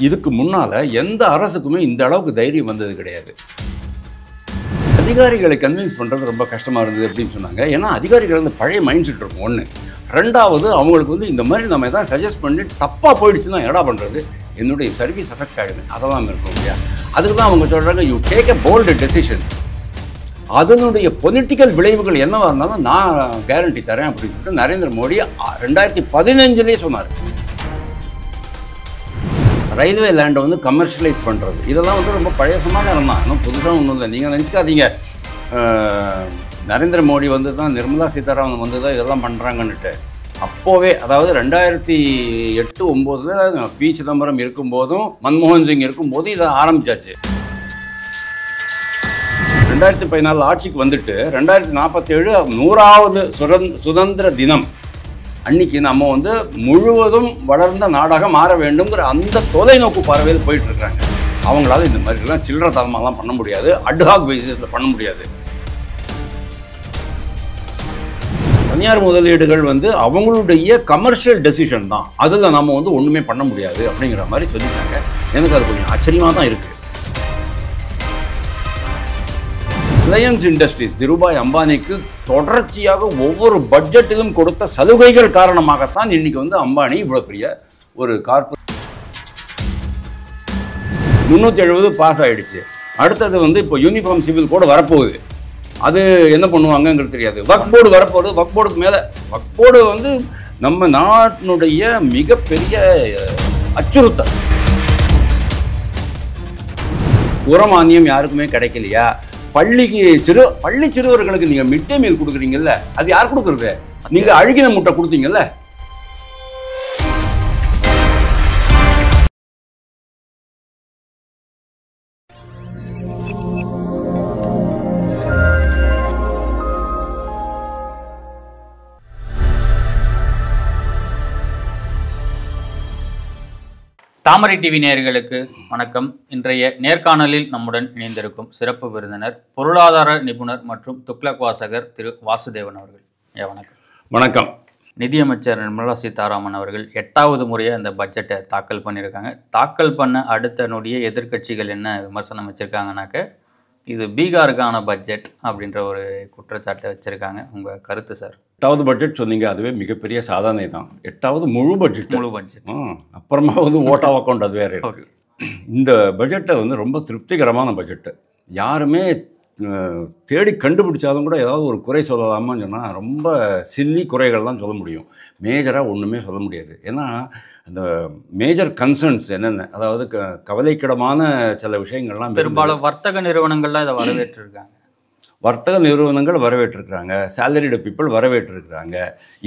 இதுக்கு முன்னால் எந்த அரசுக்குமே இந்த அளவுக்கு தைரியம் வந்தது கிடையாது. அதிகாரிகளை கன்வின்ஸ் பண்ணுறது ரொம்ப கஷ்டமாக இருந்தது அப்படின்னு சொன்னாங்க. ஏன்னா அதிகாரிகள் வந்து பழைய மைண்ட் செட் இருக்கும் ஒன்று. ரெண்டாவது அவங்களுக்கு வந்து இந்த மாதிரி நம்ம எதாவது சஜஸ்ட் பண்ணி தப்பாக போயிடுச்சுன்னா என்னடா பண்ணுறது, என்னுடைய சர்வீஸ் அஃபெக்ட் ஆகிடுது, அதெல்லாம் இருக்கும் இல்லையா. அதுக்கு தான் அவங்க சொல்கிறாங்க, you take a bold decision, அதனுடைய பொலிட்டிக்கல் விளைவுகள் என்னவாக இருந்தாலும் நான் கேரண்டி தரேன் அப்படின்னு சொல்லிட்டு நரேந்திர மோடி 2015 சொன்னார். ரயில்வே லேண்டை வந்து கமர்ஷியலைஸ் பண்ணுறது இதெல்லாம் வந்து ரொம்ப பழைய சமாச்சாரம் தான், இன்னும் புதுசாக ஒன்றும் இல்லை. நீங்கள் நினச்சிக்காதீங்க நரேந்திர மோடி வந்து தான், நிர்மலா சீதாராமன் வந்து தான் இதெல்லாம் பண்ணுறாங்கன்னுட்டு. அப்போவே அதாவது 2008-09 பி சிதம்பரம் இருக்கும்போதும் மன்மோகன் சிங் இருக்கும்போது இதை ஆரம்பித்தாச்சு. 2014 ஆட்சிக்கு வந்துட்டு 2047 100வது சுதந்திர தினம் அன்னைக்கு நம்ம வந்து முழுவதும் வளர்ந்த நாடாக மாற வேண்டும்ங்கிற அந்த தொலைநோக்கு பார்வையில் போயிட்டுருக்காங்க. அவங்களால இந்த மாதிரிலாம் சில்லற தரமாலாம் பண்ண முடியாது, அட்ஹாக் பேசிஸில் பண்ண முடியாது. தனியார் முதலீடுகள் வந்து அவங்களுடைய கமர்ஷியல் டெசிஷன் தான், அதில் நம்ம வந்து ஒன்றுமே பண்ண முடியாது அப்படிங்கிற மாதிரி சொல்லிட்டாங்க. எனக்கு அது கொஞ்சம் ஆச்சரியமாக தான் இருக்குது. ரிலையன்ஸ் இண்டஸ்ட்ரீஸ் திருபாய் அம்பானிக்கு தொடர்ச்சியாக ஒவ்வொரு பட்ஜெட்டிலும் கொடுத்த சலுகைகள் காரணமாகத்தான் இன்னைக்கு வந்து அம்பானி இவ்வளோ பெரிய ஒரு கார்பரேட் 370 பாஸ் ஆகிடுச்சு. அடுத்தது வந்து இப்போ யூனிஃபார்ம் சிவில் கோடு வரப்போகுது, அது என்ன பண்ணுவாங்கங்கிறது தெரியாது. வக்ஃப் போர்டு வரப்போகுது, வக்ஃப் போர்டுக்கு மேலே வக்ஃப் போர்டு வந்து நம்ம நாட்டினுடைய மிகப்பெரிய அச்சுறுத்தல். உரமானியம் யாருக்குமே கிடைக்கலையா? பள்ளி சிறுவர்களுக்கு நீங்கள் மிட் டே மீல் கொடுக்குறீங்கல்ல, அது யார் கொடுக்குறது? நீங்கள் அழுகின முட்டை கொடுத்தீங்கல்ல. தாமரை டிவி நேயர்களுக்கு வணக்கம். இன்றைய நேர்காணலில் நம்முடன் இணைந்திருக்கும் சிறப்பு விருந்தினர் பொருளாதார நிபுணர் மற்றும் துக்ளக் வாசகர் திரு வாசுதேவன் அவர்கள். வணக்கம். வணக்கம். நிதியமைச்சர் நிர்மலா சீதாராமன் அவர்கள் 8வது முறையாக இந்த பட்ஜெட்டை தாக்கல் பண்ணியிருக்காங்க. தாக்கல் பண்ண அடுத்த நொடிய எதிர்க்கட்சிகள் என்ன விமர்சனம் வச்சுருக்காங்கனாக்க, இது பீகாருக்கான பட்ஜெட் அப்படின்ற ஒரு குற்றச்சாட்டை வச்சுருக்காங்க. உங்கள் கருத்து சார்? 8வது பட்ஜெட் சொன்னீங்க, அதுவே மிகப்பெரிய சாதனை தான். 8வது முழு பட்ஜெட். அப்புறமா வந்து ஓட் ஆஃப் அக்கௌண்ட் அது வேறு இருக்குது. இந்த பட்ஜெட்டை வந்து ரொம்ப திருப்திகரமான பட்ஜெட்டு. யாருமே தேடி கண்டுபிடிச்சாலும் கூட ஏதாவது ஒரு குறை சொல்லலாமான்னு சொன்னால் ரொம்ப சில்லி குறைகள் தான் சொல்ல முடியும், மேஜராக ஒன்றுமே சொல்ல முடியாது. ஏன்னா அந்த மேஜர் கன்சர்ன்ஸ் என்னென்ன, அதாவது கவலைக்கிடமான சில விஷயங்கள்லாம் பெரும்பாலும் வர்த்தக நிறுவனங்கள்லாம் இதை வரவேற்றிருக்காங்க. வர்த்தக நிறுவனங்கள் வரவேற்றிருக்கிறாங்க, சேலரிடு பீப்புள் வரவேற்றிருக்கிறாங்க.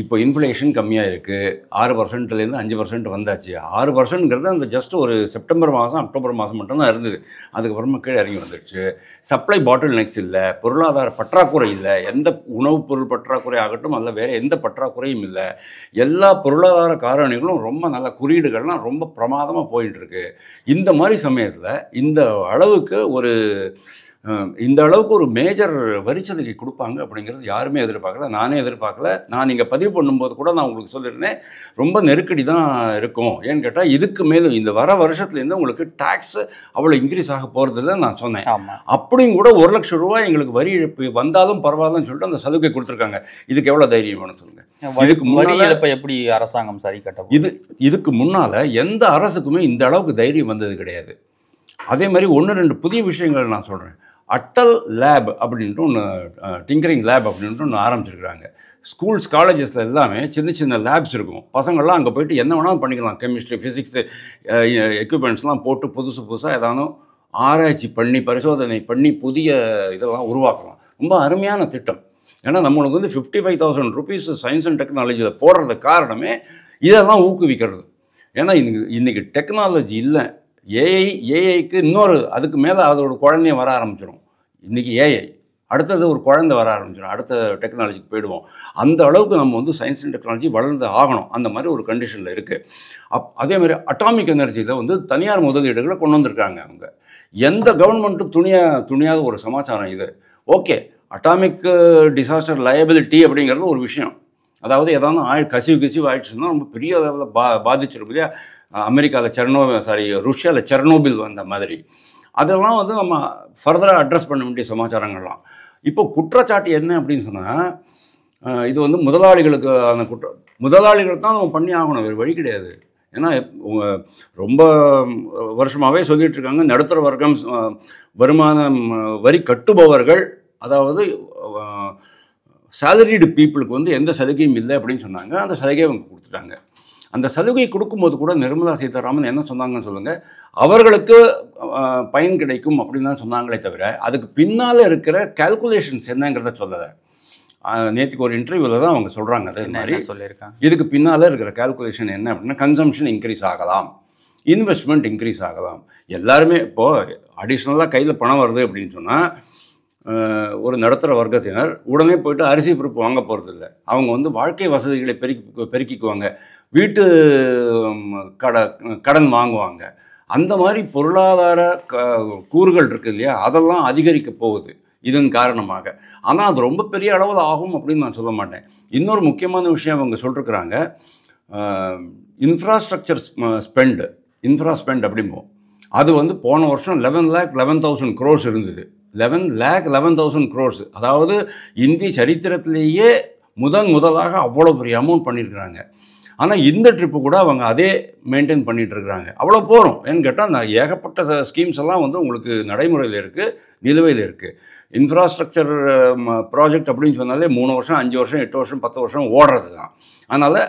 இப்போ இன்ஃப்ளேஷன் கம்மியாக இருக்குது, 6%லேருந்து 5% வந்தாச்சு. 6%ங்கிறது அந்த ஜஸ்ட் ஒரு செப்டம்பர் மாதம் அக்டோபர் மாதம் மட்டும்தான் இருந்தது, அதுக்கப்புறமா கீழே இறங்கி வந்துடுச்சு. சப்ளை பாட்டில் நெக்ஸ் இல்லை, பொருளாதார பற்றாக்குறை இல்லை, எந்த உணவுப் பொருள் பற்றாக்குறை ஆகட்டும் அல்ல வேறு எந்த பற்றாக்குறையும் இல்லை. எல்லா பொருளாதார காரணிகளும் ரொம்ப நல்ல குறியீடுகள்லாம் ரொம்ப பிரமாதமாக போயிட்டுருக்கு. இந்த மாதிரி சமயத்தில் இந்த அளவுக்கு ஒரு மேஜர் வரிச்சலுகை கொடுப்பாங்க அப்படிங்கிறது யாருமே எதிர்பார்க்கல, நானே எதிர்பார்க்கல. நான் நீங்கள் பதிவு பண்ணும்போது கூட நான் உங்களுக்கு சொல்லியிருந்தேன், ரொம்ப நெருக்கடி தான் இருக்கும். ஏன்னு கேட்டால் இதுக்கு மேலும் இந்த வர வருஷத்துலேருந்து உங்களுக்கு டேக்ஸ் அவ்வளோ இன்க்ரீஸ் ஆக போகிறதில்ல நான் சொன்னேன். அப்படியும் கூட 1 லட்சம் ரூபாய் எங்களுக்கு வரி இழப்பு வந்தாலும் பரவாயில்லன்னு சொல்லிட்டு அந்த சலுகை கொடுத்துருக்காங்க. இதுக்கு எவ்வளோ தைரியம் வேணும் சொல்லுங்கள்? இதுக்கு முன்னாடி எப்படி அரசாங்கம் சரி கட்ட இதுக்கு முன்னால் எந்த அரசுக்குமே இந்த அளவுக்கு தைரியம் வந்தது கிடையாது. அதே மாதிரி 1-2 புதிய விஷயங்கள் நான் சொல்கிறேன். அட்டல் லேப் அப்படின்ட்டு ஒன்று, டிங்கரிங் லேப் அப்படின்ட்டு ஒன்று ஆரம்பிச்சிருக்கிறாங்க. ஸ்கூல்ஸ் காலேஜஸில் எல்லாமே சின்ன சின்ன லேப்ஸ் இருக்கும். பசங்கள்லாம் அங்கே போய்ட்டு என்ன வேணாலும் பண்ணிக்கலாம். கெமிஸ்ட்ரி, ஃபிசிக்ஸு எக்யூப்மெண்ட்ஸ்லாம் போட்டு புதுசாக ஏதாவது ஆராய்ச்சி பண்ணி பரிசோதனை பண்ணி புதிய இதெல்லாம் உருவாக்கலாம். ரொம்ப அருமையான திட்டம். ஏன்னா நம்மளுக்கு வந்து 55,000 rupees சயின்ஸ் அண்ட் டெக்னாலஜியில் போடுறதுக்கு காரணமே இதெல்லாம் ஊக்குவிக்கிறது. ஏன்னா இன்றைக்கி டெக்னாலஜி இல்லை, ஏஐக்கு இன்னொரு அதுக்கு மேலே அதோட குழந்தைய வர ஆரம்பிச்சிடும். இன்றைக்கி ஏஐ, அடுத்தது ஒரு குழந்தை வர ஆரம்பிச்சிடும், அடுத்த டெக்னாலஜிக்கு போயிடுவோம். அந்த அளவுக்கு நம்ம வந்து சயின்ஸ் அண்ட் டெக்னாலஜி வளர்ந்து ஆகணும், அந்த மாதிரி ஒரு கண்டிஷனில் இருக்குது. அதேமாதிரி அட்டாமிக் எனர்ஜியில் வந்து தனியார் முதலீடுகளை கொண்டு வந்திருக்காங்க. அவங்க எந்த கவர்மெண்ட்டும் துணியாத ஒரு சமாச்சாரம் இது. ஓகே, அட்டாமிக் டிசாஸ்டர் லயபிலிட்டி அப்படிங்கிறது ஒரு விஷயம். அதாவது ஏதாவது கசிவு ஆயிடுச்சுன்னா ரொம்ப பெரிய அளவில் பாதிச்சிடும் இல்லையா. அமெரிக்காவில் ருஷ்யாவில் செர்னோபில் வந்த மாதிரி அதெல்லாம் வந்து நம்ம ஃபர்தராக அட்ரஸ் பண்ண வேண்டிய சமாச்சாரங்கள்லாம். இப்போ குற்றச்சாட்டு என்ன அப்படின்னு சொன்னால், இது வந்து முதலாளிகளுக்கு அந்த முதலாளிகள் தான் நம்ம பண்ணி ஆகணும், வேறு வழி கிடையாது. ஏன்னா ரொம்ப வருஷமாகவே சொல்லிகிட்டு இருக்காங்க, நடுத்தர வர்க்கம் வருமானம் வரி கட்டுபவர்கள், அதாவது சேலரிடு பீப்புளுக்கு வந்து எந்த சலுகையும் இல்லை அப்படின்னு சொன்னாங்க. அந்த சலுகையை அவங்க கொடுத்துட்டாங்க. அந்த சலுகை கொடுக்கும்போது கூட நிர்மலா சீதாராமன் என்ன சொன்னாங்கன்னு சொல்லுங்கள், அவர்களுக்கு பயன் கிடைக்கும் அப்படின்னு தான் சொன்னாங்களே தவிர அதுக்கு பின்னால் இருக்கிற கால்குலேஷன்ஸ் என்னங்கிறத சொல்லலை. நேற்றுக்கு ஒரு இன்டர்வியூவில் தான் அவங்க சொல்கிறாங்க. அதே மாதிரி சொல்லியிருக்காங்க, இதுக்கு பின்னால் இருக்கிற கால்குலேஷன் என்ன அப்படின்னா, கன்சம்ஷன் இன்க்ரீஸ் ஆகலாம், இன்வெஸ்ட்மெண்ட் இன்க்ரீஸ் ஆகலாம். எல்லாருமே இப்போது அடிஷ்னலாக கையில் பணம் வருது அப்படின்னு சொன்னால் ஒரு நடுத்தர வர்க்கத்தினர் உடனே போய்ட்டு அரிசி பருப்பு வாங்க போகிறதில்ல. அவங்க வந்து வாழ்க்கை வசதிகளை பெருக்கிக்குவாங்க, வீட்டு கடன் வாங்குவாங்க. அந்த மாதிரி பொருளாதார கூறுகள் இருக்குது இல்லையா, அதெல்லாம் அதிகரிக்க போகுது இதன் காரணமாக. ஆனால் அது ரொம்ப பெரிய அளவில் ஆகும் அப்படின்னு நான் சொல்ல மாட்டேன். இன்னொரு முக்கியமான விஷயம் அவங்க சொல்லிருக்கிறாங்க, இன்ஃப்ராஸ்ட்ரக்சர் ஸ்பெண்ட் அப்படிம்போம். அது வந்து போன வருஷம் 11,11,000 crores இருந்தது. 11,11,000 crores, அதாவது இந்திய சரித்திரத்திலேயே முதலாக அவ்வளோ பெரிய அமௌண்ட் பண்ணியிருக்கிறாங்க. ஆனால் இந்த ட்ரிப்பு கூட அவங்க அதே மெயின்டைன் பண்ணிகிட்டு இருக்கிறாங்க. அவ்வளோ போகிறோம் ஏன்னு கேட்டால், அந்த ஏகப்பட்ட ஸ்கீம்ஸ் எல்லாம் வந்து உங்களுக்கு நடைமுறையில் இருக்குது, நிலுவையில் இருக்குது. இன்ஃப்ராஸ்ட்ரக்சர் ப்ராஜெக்ட் அப்படின்னு சொன்னாலே 3 வருஷம் 5 வருஷம் 8 வருஷம் 10 வருஷம் ஓடுறது தான். அதனால்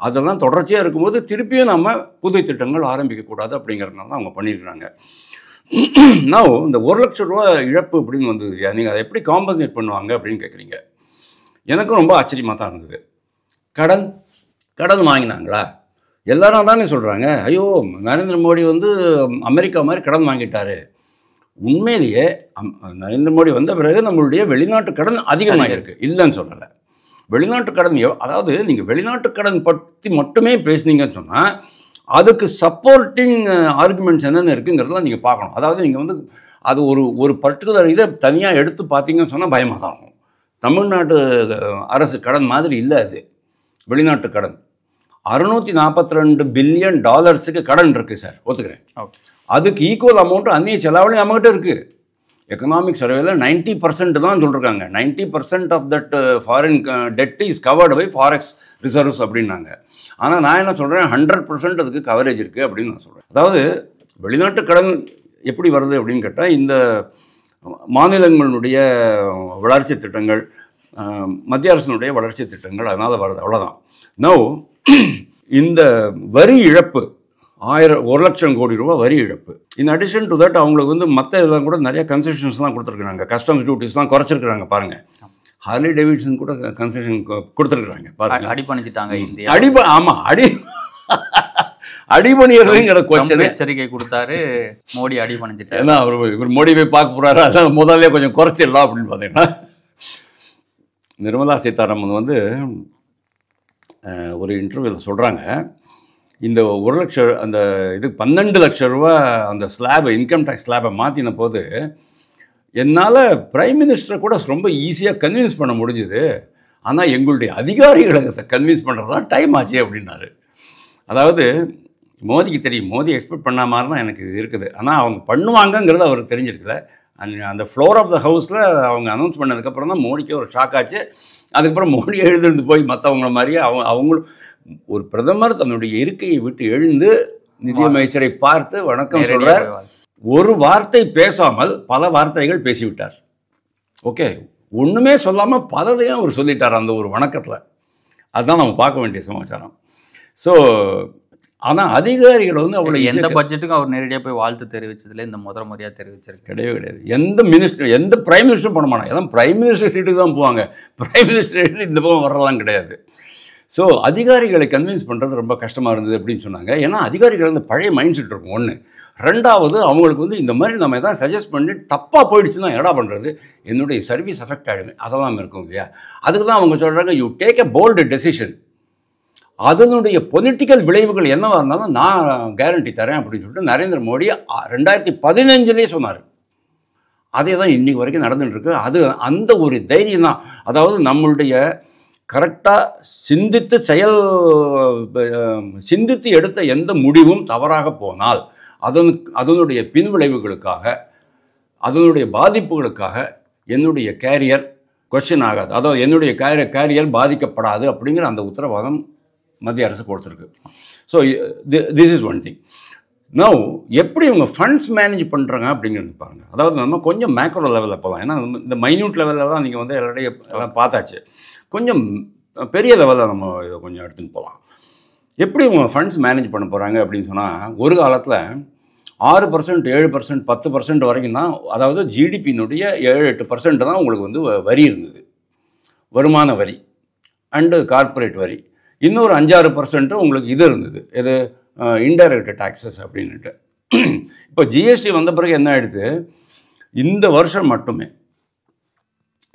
அதெல்லாம் தொடர்ச்சியாக இருக்கும்போது திருப்பியும் நம்ம புது திட்டங்கள் ஆரம்பிக்கக்கூடாது அப்படிங்கிறதுனால தான் அவங்க பண்ணியிருக்கிறாங்க. நான் இந்த 1 லட்சம் ரூபா இழப்பு அப்படின்னு வந்தது, நீங்கள் அதை எப்படி காம்பன்சேட் பண்ணுவாங்க அப்படின்னு கேட்குறீங்க. எனக்கும் ரொம்ப ஆச்சரியமாக தான் இருந்தது. கடன் வாங்கினாங்களா? எல்லாரும் தானே சொல்கிறாங்க, ஐயோ நரேந்திர மோடி வந்து அமெரிக்கா மாதிரி கடன் வாங்கிட்டாரு. உண்மையிலேயே நரேந்திர மோடி வந்த பிறகு நம்மளுடைய வெளிநாட்டு கடன் அதிகமாக இருக்குது, இல்லைன்னு சொல்லலை. வெளிநாட்டு கடன், அதாவது நீங்கள் வெளிநாட்டு கடன் பற்றி மட்டுமே பேசுனீங்கன்னு சொன்னால் அதுக்கு சப்போர்ட்டிங் ஆர்குமெண்ட்ஸ் என்னென்ன இருக்குங்கிறதெல்லாம் நீங்கள் பார்க்கணும். அதாவது நீங்கள் வந்து அது ஒரு பர்டிகுலர் இதை தனியாக எடுத்து பார்த்தீங்கன்னு சொன்னால் பயமாக தான் இருக்கும். தமிழ்நாட்டு அரசு கடன் மாதிரி இல்லை அது. வெளிநாட்டு கடன் $642 பில்லியன் கடன் இருக்குது சார், ஒத்துக்கிறேன். அதுக்கு ஈக்குவல் அமௌண்ட்டு அந்நிய செலவுலையும் நம்மகிட்ட இருக்குது. எக்கனாமிக் சர்வேல 90% தான் சொல்லியிருக்காங்க. 90% of that foreign debt is covered by forex reserves அப்படின்னாங்க. ஆனால் நான் என்ன சொல்கிறேன், 100% அதுக்கு கவரேஜ் இருக்குது அப்படின்னு நான் சொல்கிறேன். அதாவது வெளிநாட்டு கடன் எப்படி வருது அப்படின்னு கேட்டால், இந்த மாநிலங்களுடைய வளர்ச்சி திட்டங்கள், மத்திய அரசினுடைய வளர்ச்சி திட்டங்கள், அதனால் வருது, அவ்வளோதான். நோ இந்த வரி இழப்பு 1 லட்சம் கோடி ரூபா வரி இழப்பு. இன் அடிஷன் டு தட் அவங்களுக்கு வந்து மற்ற இதெல்லாம் கூட நிறைய கன்செஷன்ஸ்லாம் கொடுத்துருக்குறாங்க. கஸ்டம்ஸ் டியூட்டிஸ்லாம் குறைச்சிருக்கிறாங்க பாருங்கள். ஹார்லி டேவிட்சன் கூட கன்செஷன் கொடுத்துருக்குறாங்க பாருங்கள். அடி பண்ணிட்டாங்க இந்தியா. ஆமாம், அடிபணியறதுங்கிற கொஸ்டின் எச்சரிக்கை கொடுத்தாரு மோடி, அடி பண்ணிட்டாரு. ஏன்னா இவர் மோடி போய் பார்க்க போகிறாரு, அதான் முதல்ல கொஞ்சம் குறைச்சிடலாம் அப்படின்னு பார்த்தீங்கன்னா, நிர்மலா சீதாராமன் வந்து ஒரு இன்டர்வியூவில் சொல்கிறாங்க, இந்த 1 லட்சம் அந்த இது 12 லட்சம் ரூபா அந்த ஸ்லாபை, இன்கம் டேக்ஸ் ஸ்லாபை மாற்றின போது என்னால் பிரைம் மினிஸ்டரை கூட ரொம்ப ஈஸியாக கன்வின்ஸ் பண்ண முடிஞ்சுது. ஆனால் எங்களுடைய அதிகாரிகளை கன்வின்ஸ் பண்ணுறது தான் டைம் ஆச்சு அப்படின்னாரு. அதாவது மோடிக்கு தெரியும், மோடி எக்ஸ்பெக்ட் பண்ண மாதிரி தான் எனக்கு இருக்குது. ஆனால் அவங்க பண்ணுவாங்கங்கிறது அவருக்கு தெரிஞ்சிருக்கல. அந்த ஃப்ளோர் ஆஃப் த ஹவுஸில் அவங்க அனௌன்ஸ் பண்ணதுக்கப்புறம் தான் மோடிக்கு ஒரு ஷாக் ஆச்சு. அதுக்கப்புறம் மோடி எழுந்திருந்து போய் மற்றவங்கள மாதிரியே அவங்களும் ஒரு பிரதமர் தன்னுடைய இருக்கையை விட்டு எழுந்து நிதியமைச்சரை பார்த்து வணக்கம் சொல்கிறார். ஒரு வார்த்தை பேசாமல் பல வார்த்தைகள் பேசிவிட்டார். ஓகே, ஒன்றுமே சொல்லாமல் பலதையும் அவர் சொல்லிட்டார் அந்த ஒரு வணக்கத்தில். அதுதான் நம்ம பார்க்க வேண்டிய சமாச்சாரம். ஸோ ஆனால் அதிகாரிகள் வந்து அவ்வளோ எந்த பட்ஜெட்டுக்கும் அவர் நேரடியாக போய் வாழ்த்து தெரிவித்ததில் இந்த முதல் முறையாக தெரிவிச்சிருக்கு கிடையாது. எந்த பிரைம் மினிஸ்டரும் பண்ண மாட்டாங்க. எல்லாம் பிரைம் மினிஸ்டர் சீட்டுக்கு தான் போவாங்க. பிரைம் மினிஸ்டர் இந்த பக்கம் வரலாம் கிடையாது. ஸோ அதிகாரிகளை கன்வின்ஸ் பண்ணுறது ரொம்ப கஷ்டமாக இருந்தது அப்படின்னு சொன்னாங்க. ஏன்னா அதிகாரிகள் வந்து பழைய மைண்ட் செட் இருக்கும் ஒன்று. ரெண்டாவது அவங்களுக்கு வந்து இந்த மாதிரி நம்ம எதாவது சஜஸ்ட் பண்ணி தப்பாக போயிடுச்சுன்னா என்னடா பண்ணுறது, என்னுடைய சர்வீஸ் அஃபெக்ட் ஆகிடுமே, அதெல்லாம் இருக்கும் இல்லையா. அதுக்கு தான் அவங்க சொல்கிறாங்க, you take a bold decision, அதனுடைய பொலிட்டிக்கல் விளைவுகள் என்னவாக இருந்தாலும் நான் கேரண்டி தரேன் அப்படின்னு சொல்லிட்டு நரேந்திர மோடி 2015 சொன்னார். அதே தான் இன்றைக்கு வரைக்கும் நடந்துகிட்ருக்கு. அது அந்த ஒரு தைரியம் தான். அதாவது நம்மளுடைய கரெக்டாக சிந்தித்து எடுத்த எந்த முடிவும் தவறாக போனால் அதனுடைய பின்விளைவுகளுக்காக, அதனுடைய பாதிப்புகளுக்காக என்னுடைய கேரியர் கொஸ்டின் ஆகாது, அதாவது என்னுடைய கேரியர் பாதிக்கப்படாது அப்படிங்கிற அந்த உத்தரவாதம் மத்திய அரசு கொடுத்துருக்கு. So this is one thing. Now எப்படி இவங்க ஃபண்ட்ஸ் மேனேஜ் பண்ணுறாங்க அப்படிங்கிறது பாருங்கள். அதாவது நம்ம கொஞ்சம் மேக்ரோ லெவலில் போகலாம். ஏன்னா இந்த மைன்யூட் லெவலில் தான் நீங்கள் வந்து எல்லாம் பார்த்தாச்சு. கொஞ்சம் பெரிய லெவலில் நம்ம இதை கொஞ்சம் எடுத்துன்னு போகலாம். எப்படி இவங்க ஃபண்ட்ஸ் மேனேஜ் பண்ண போகிறாங்க அப்படின்னு சொன்னால், ஒரு காலத்தில் 6%, 7%, 10% வரைக்கும் தான், அதாவது ஜிடிபியினுடைய 7-8% தான் உங்களுக்கு வந்து வரி இருந்தது, வருமான வரி அண்டு கார்ப்பரேட் வரி. இன்னொரு 5-6% உங்களுக்கு இது இருந்தது, இது இன்டைரக்ட் டாக்ஸஸ் அப்படின்ட்டு. இப்போ ஜிஎஸ்டி வந்த பிறகு என்ன ஆகிடுது, இந்த வருஷம் மட்டுமே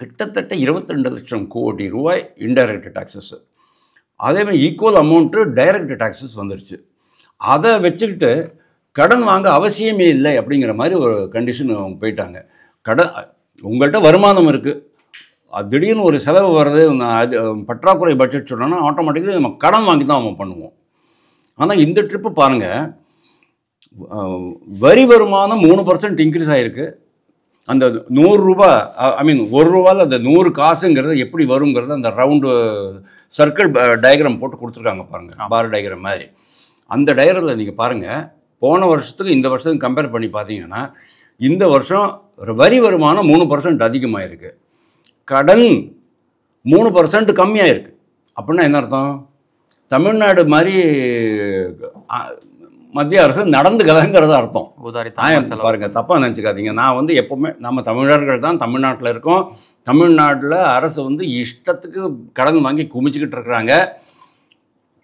கிட்டத்தட்ட 22 லட்சம் கோடி ரூபாய் இன்டைரக்ட் டாக்ஸஸ், அதேமாதிரி ஈக்குவல் அமௌண்ட்டு டைரக்ட் டாக்ஸஸ் வந்துடுச்சு. அதை வச்சுக்கிட்டு கடன் வாங்க அவசியமே இல்லை அப்படிங்கிற மாதிரி ஒரு கண்டிஷன் அவங்க போயிட்டாங்க. உங்கள்கிட்ட வருமானம் இருக்குது, திடீர்னு ஒரு செலவு வர்றது, அது பற்றாக்குறை பட்ஜெட் சொன்னோன்னா ஆட்டோமேட்டிக்காக நம்ம கடன் வாங்கி தான் நம்ம பண்ணுவோம். ஆனால் இந்த ட்ரிப்பு பாருங்கள், வரி வருமானம் 3% இன்க்ரீஸ் ஆகிருக்கு. அந்த 100 ரூபா, ஐ மீன் 1 ரூபாயில் அந்த 100 காசுங்கிறது எப்படி வருங்கிறது அந்த ரவுண்டு சர்க்கிள் டயக்ராம் போட்டு கொடுத்துருக்காங்க பாருங்கள், பார் டயக்ராம் மாதிரி. அந்த டயக்ராமில் நீங்கள் பாருங்கள், போன வருஷத்துக்கு இந்த வருஷத்துக்கு கம்பேர் பண்ணி பார்த்தீங்கன்னா இந்த வருஷம் வரி வருமானம் 3% அதிகமாக இருக்குது, கடன் 3% கம்மியாக இருக்குது. அப்படின்னா என்ன அர்த்தம், தமிழ்நாடு மாதிரி மத்திய அரசு நடந்துக்கலங்கிறது அர்த்தம். பாருங்கள், தப்பாக நினச்சிக்காதீங்க. நான் வந்து எப்போவுமே நம்ம தமிழர்கள் தான் தமிழ்நாட்டில் இருக்கோம். தமிழ்நாட்டில் அரசு வந்து இஷ்டத்துக்கு கடன் வாங்கி குமிச்சிக்கிட்டு இருக்கிறாங்க.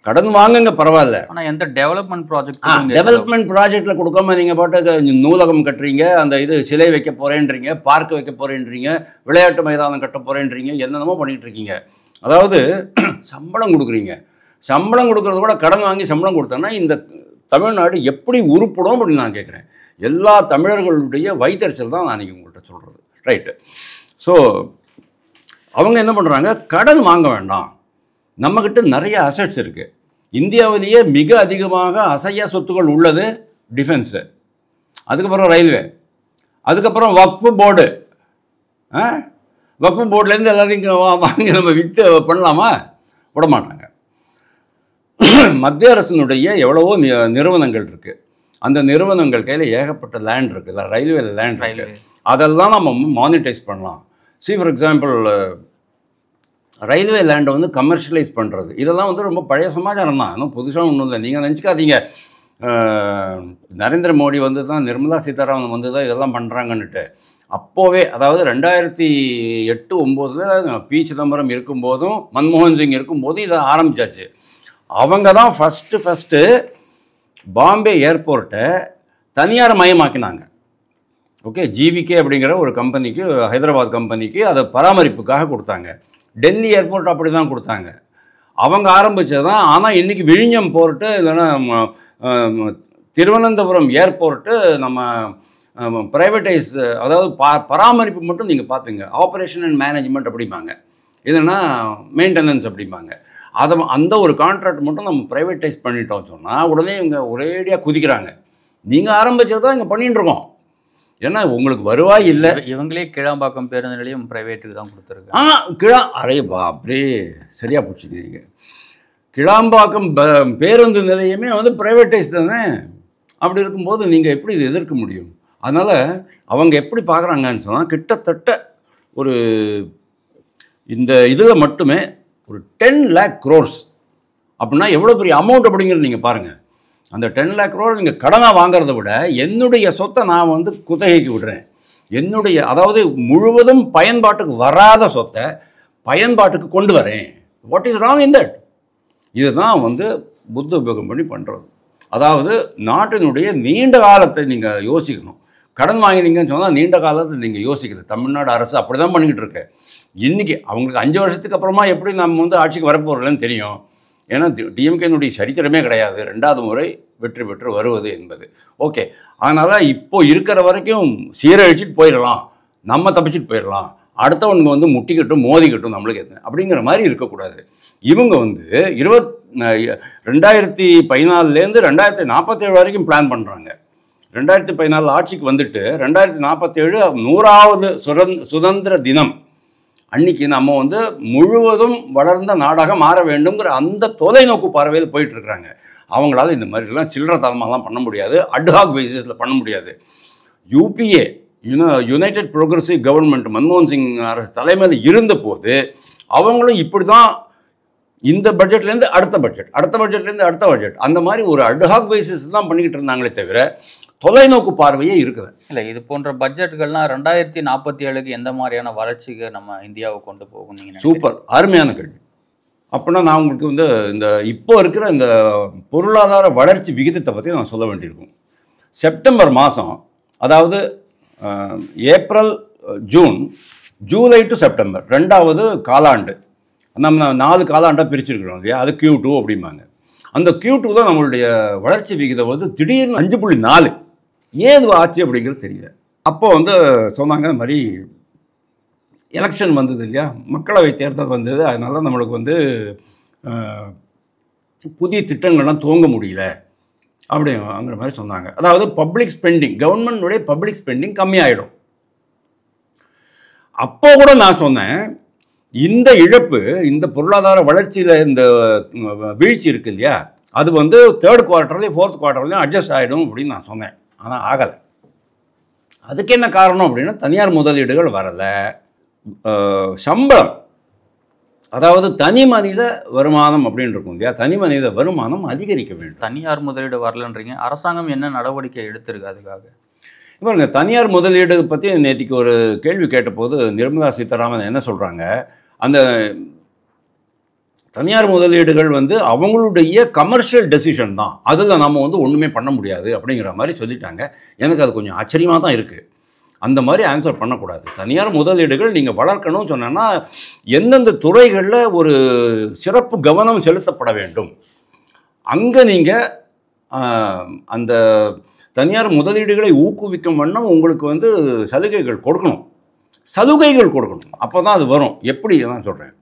கடன் வாங்குங்க, பரவாயில்ல. ஆனால் எந்த டெவலப்மெண்ட் ப்ராஜெக்டில் கொடுக்காம நீங்கள் பாட்டு நூலகம் கட்டுறீங்க, அந்த இது சிலை வைக்க போகிறேன்றீங்க, பார்க் வைக்க போகிறேன்றீங்க, விளையாட்டு மைதானம் கட்ட போகிறேன்றீங்க, என்னென்னமோ பண்ணிகிட்டு இருக்கீங்க. அதாவது சம்பளம் கொடுக்குறீங்க, சம்பளம் கொடுக்குறத கூட கடன் வாங்கி சம்பளம் கொடுத்தோன்னா இந்த தமிழ்நாடு எப்படி உருப்படும் அப்படின்னு நான் கேட்குறேன். எல்லா தமிழர்களுடைய வைத்தறிச்சல் தான் நான் நீங்கள் உங்கள்கிட்ட சொல்கிறது, ரைட்டு. ஸோ அவங்க என்ன பண்ணுறாங்க, கடன் வாங்க வேண்டாம், நம்மக்கிட்ட நிறைய அசட்ஸ் இருக்குது. இந்தியாவிலேயே மிக அதிகமாக அசையா சொத்துக்கள் உள்ளது டிஃபென்ஸு, அதுக்கப்புறம் ரயில்வே, அதுக்கப்புறம் வக்ஃபு போர்டு. வக்ஃபு போர்டுலேருந்து எல்லாத்தையும் வாங்கி நம்ம விற்று பண்ணலாமா? விட மாட்டாங்க. மத்திய அரசினுடைய எவ்வளவோ நிறுவனங்கள் இருக்குது, அந்த நிறுவனங்கள் கையில் ஏகப்பட்ட லேண்ட் இருக்குல்ல, ரயில்வேல லேண்ட் இருக்குது, அதெல்லாம் நம்ம மானிட்டைஸ் பண்ணலாம். ஃபார் எக்ஸாம்பிள் ரயில்வே லேண்டை வந்து கமர்ஷியலைஸ் பண்ணுறது, இதெல்லாம் வந்து ரொம்ப பழைய சமாச்சாரம் தான், இன்னும் புதுசாக ஒன்றும் இல்லை. நீங்கள் நினச்சிக்காதீங்க நரேந்திர மோடி வந்து தான், நிர்மலா சீதாராமன் வந்து தான் இதெல்லாம் பண்ணுறாங்கன்னுட்டு. அப்போவே, அதாவது 2008-09 பி. சிதம்பரம் இருக்கும்போதும் மன்மோகன் சிங் இருக்கும்போதும் இதை ஆரம்பித்தாச்சு. அவங்க தான் ஃபஸ்ட்டு பாம்பே ஏர்போர்ட்டை தனியார் மயமாக்கினாங்க. ஓகே, ஜிவிகே அப்படிங்கிற ஒரு கம்பெனிக்கு, ஹைதராபாத் கம்பெனிக்கு அதை பராமரிப்புக்காக கொடுத்தாங்க. டெல்லி ஏர்போர்ட் அப்படி தான் கொடுத்தாங்க, அவங்க ஆரம்பித்தது தான். ஆனால் இன்றைக்கி விழிஞம் போர்ட்டு, இல்லைன்னா திருவனந்தபுரம் ஏர்போர்ட்டு நம்ம ப்ரைவேட்டைஸ், அதாவது பராமரிப்பு மட்டும் நீங்கள் பார்த்துங்க, ஆப்ரேஷன் அண்ட் மேனேஜ்மெண்ட் அப்படிம்பாங்க, இல்லைன்னா மெயின்டெனன்ஸ் அப்படிம்பாங்க. அந்த ஒரு கான்ட்ராக்ட் மட்டும் நம்ம ப்ரைவேட்டைஸ் பண்ணிட்டோம் சொன்னால் உடனே இவங்க ஒரேடியாக குதிக்கிறாங்க. நீங்கள் ஆரம்பித்தது தான் இங்கே பண்ணிகிட்டு இருக்கோம். ஏன்னா உங்களுக்கு வருவாய் இல்லை. இவங்களே கிளாம்பாக்கம் பேருந்து நிலையம் ப்ரைவேட்டுக்கு தான் கொடுத்துருக்காங்க. அப்படியே சரியாக போச்சுங்க. நீங்கள் கிளாம்பாக்கம் பேருந்து நிலையமே வந்து ப்ரைவேட்டைஸ் தானே. அப்படி இருக்கும்போது நீங்கள் எப்படி இது எதிர்க்க முடியும்? அதனால் அவங்க எப்படி பார்க்குறாங்கன்னு சொன்னால், கிட்டத்தட்ட ஒரு இந்த இதில் மட்டுமே ஒரு 10 lakh crores அப்படின்னா எவ்வளோ பெரிய அமௌண்ட் அப்படிங்கிறது நீங்கள் பாருங்கள். அந்த 10 lakh crore நீங்கள் கடனாக வாங்கிறத விட என்னுடைய சொத்தை நான் வந்து குத்தகைக்கு விடுறேன், என்னுடைய, அதாவது முழுவதும் பயன்பாட்டுக்கு வராத சொத்தை பயன்பாட்டுக்கு கொண்டு வரேன். What is wrong in that? இதுதான் வந்து புத்த உபயோகம் பண்ணி பண்ணுறது. அதாவது நாட்டினுடைய நீண்ட காலத்தை நீங்கள் யோசிக்கணும். கடன் வாங்கினீங்கன்னு சொன்னால் நீண்ட காலத்தை நீங்கள் யோசிக்கல. தமிழ்நாடு அரசு அப்படி தான் பண்ணிக்கிட்டு இருக்கு. இன்றைக்கி அவங்களுக்கு 5 வருஷத்துக்கு அப்புறமா எப்படி நம்ம வந்து ஆட்சிக்கு வரப்போகிறோம்னு தெரியும். ஏன்னா டிஎம்கேனுடைய சரித்திரமே கிடையாது 2வது முறை வெற்றி பெற்று வருவது என்பது. ஓகே, அதனால் இப்போ இருக்கிற வரைக்கும் சீரழிச்சிட்டு போயிடலாம், நம்ம தப்பிச்சுட்டு போயிடலாம் அடுத்தவனுக்கு வந்து முட்டிக்கட்டும் மோதிக்கட்டும் நம்மளுக்கு எது அப்படிங்கிற மாதிரி இருக்கக்கூடாது. இவங்க வந்து 2014 2047 வரைக்கும் பிளான் பண்ணுறாங்க. 2014 ஆட்சிக்கு வந்துட்டு 2047 100வது சுதந்திர தினம் அன்னைக்கு நம்ம வந்து முழுவதும் வளர்ந்த நாடாக மாற வேண்டுங்கிற அந்த தொலைநோக்கு பார்வையில் போயிட்டுருக்குறாங்க. அவங்களால இந்த மாதிரிலாம் சில்லற தரமாலாம் பண்ண முடியாது, அட்ஹாக் பேசிஸில் பண்ண முடியாது. யூபிஏ யுனைடெட் ப்ரோக்ரஸிவ் கவர்மெண்ட் மன்மோகன் சிங் அரசு தலைமையில் இருந்தபோது அவங்களும் இப்படி தான் இந்த பட்ஜெட்லேருந்து அடுத்த பட்ஜெட், அடுத்த பட்ஜெட்லேருந்து அடுத்த பட்ஜெட், அந்த மாதிரி ஒரு அட்ஹாக் பேசிஸ் தான் பண்ணிக்கிட்டு இருந்தாங்களே தவிர தொலைநோக்கு பார்வையே இருக்குது இல்லை. இது போன்ற பட்ஜெட்டுகள்லாம் 2047க்கு எந்த மாதிரியான வளர்ச்சிக்கு நம்ம இந்தியாவை கொண்டு போகும் நீங்கள்? சூப்பர், அருமையான கேள்வி. அப்படின்னா நான் உங்களுக்கு வந்து இந்த இப்போ இருக்கிற இந்த பொருளாதார வளர்ச்சி விகிதத்தை பற்றி நான் சொல்ல வேண்டியிருக்கும். செப்டம்பர் மாதம், அதாவது April June July to September 2வது காலாண்டு, நம்ம 4 காலாண்டாக பிரிச்சிருக்கிறோம் இல்லையா, அது Q2 அப்படிம்பாங்க. அந்த Q2 தான் நம்மளுடைய வளர்ச்சி விகிதம் வந்து திடீர்னு 5.4. ஏது ஆச்சு அப்படிங்கிறது தெரியல. அப்போ வந்து சொன்னாங்க இந்த மாதிரி எலெக்ஷன் வந்தது இல்லையா, மக்களவை தேர்தல் வந்தது, அதனால நம்மளுக்கு வந்து புதிய திட்டங்கள்லாம் துவங்க முடியல அப்படிங்கிற மாதிரி சொன்னாங்க. அதாவது பப்ளிக் ஸ்பெண்டிங், கவர்மெண்ட்டுடைய பப்ளிக் ஸ்பெண்டிங் கம்மியாயிடும். அப்போ கூட நான் சொன்னேன், இந்த இழப்பு, இந்த பொருளாதார வளர்ச்சியில் இந்த வீழ்ச்சி இருக்கு இல்லையா, அது வந்து 3rd குவார்ட்டர்லேயும் 4th குவார்ட்டர்லேயும் அட்ஜஸ்ட் ஆகிடும் அப்படின்னு நான் சொன்னேன். ஆனால் ஆகலை. அதுக்கு என்ன காரணம் அப்படின்னா, தனியார் முதலீடுகள் வரலை, சம்பளம், அதாவது தனி மனித வருமானம் அப்படின்னு இருக்கும் இல்லையா, தனி மனித வருமானம் அதிகரிக்க வேண்டும். தனியார் முதலீடு வரலன்றீங்க, அரசாங்கம் என்ன நடவடிக்கை எடுத்திருக்கு அதுக்காக? பாருங்க, தனியார் முதலீடு பற்றி நேற்றுக்கு ஒரு கேள்வி கேட்டபோது நிர்மலா சீதாராமன் என்ன சொல்கிறாங்க, அந்த தனியார் முதலீடுகள் வந்து அவங்களுடைய கமர்ஷியல் டெசிஷன் தான், அதில் நம்ம வந்து ஒன்றுமே பண்ண முடியாது அப்படிங்கிற மாதிரி சொல்லிட்டாங்க. எனக்கு அது கொஞ்சம் ஆச்சரியமாக தான் இருக்குது. அந்த மாதிரி ஆன்சர் பண்ணக்கூடாது. தனியார் முதலீடுகள் நீங்கள் வளர்க்கணும்னு சொன்னோன்னா எந்தெந்த துறைகளில் ஒரு சிறப்பு கவனம் செலுத்தப்பட வேண்டும், அங்கே நீங்கள் அந்த தனியார் முதலீடுகளை ஊக்குவிக்கும் வண்ணம் உங்களுக்கு வந்து சலுகைகள் கொடுக்கணும், அப்போ தான் அது வரும். எப்படி நான் சொல்கிறேன்,